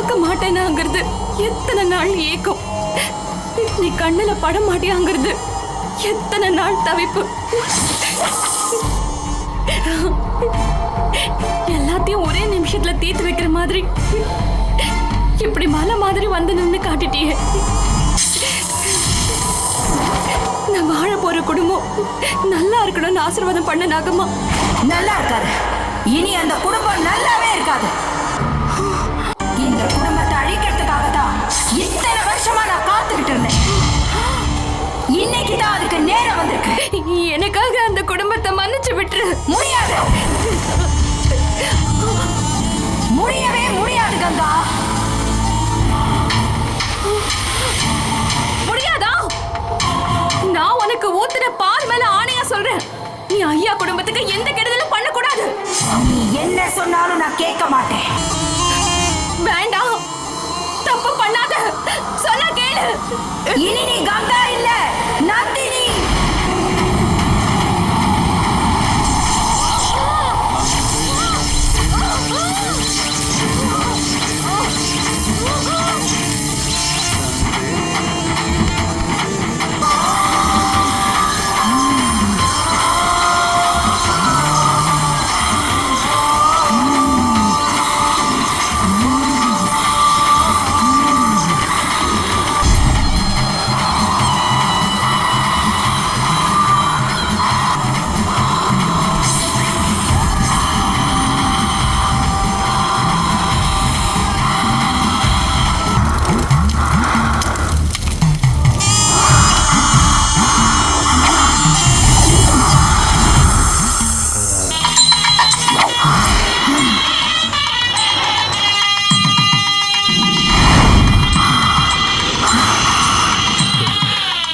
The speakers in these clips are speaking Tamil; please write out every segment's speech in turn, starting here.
பார்க்க மாட்டேனாங்கிறது எத்தனை நாள் ஏக்கம், நீ கண்ணுல பட மாட்டியாங்கிறது எத்தனை நாள் தவிப்பு. எல்லாத்தையும் ஒரே நிமிஷத்துல தீர்த்து வைக்கிற மாதிரி இப்படி மலை மாதிரி வந்து நின்று காட்டிட்டியே. நான் வாழ போற குடும்பம் நல்லா இருக்கணும்னு ஆசீர்வாதம் பண்ண நாகம்மா. நல்லா இருக்காது, இனி அந்த குடும்பம் நல்லாவே இருக்காது. இந்த குடும்பத்தை அழிக்கிறதுக்காக தான் இத்தனை வருஷமா நான் காத்துக்கிட்டு இருந்தேன். இன்னைக்கு தான் அதுக்கு நேரம் வந்திருக்கு. எனக்காக அந்த குடும்பத்தை மன்னிச்சு விட்டுரு. முடியாது, முடியவே முடியாது கங்கா. முடியாதா? நான் உனக்கு ஊத்துன பால் மேல ஆணையா சொல்றேன், நீ ஐயா குடும்பத்துக்கு எந்த கெடுதலும் பண்ணக்கூடாது. நீ என்ன சொன்னாலும் நான் கேட்க மாட்டேன். வேண்டாம், தப்பு பண்ணாத, சொன்னா கேளு. இனி நீ கங்கா இல்ல, நந்தினி.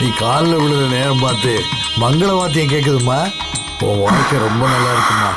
நீ காலில் விழுற நேரம் பார்த்து மங்கள வாத்தியம் கேட்குதுமா. உன் வாழ்க்கை ரொம்ப நல்லா இருக்குமா.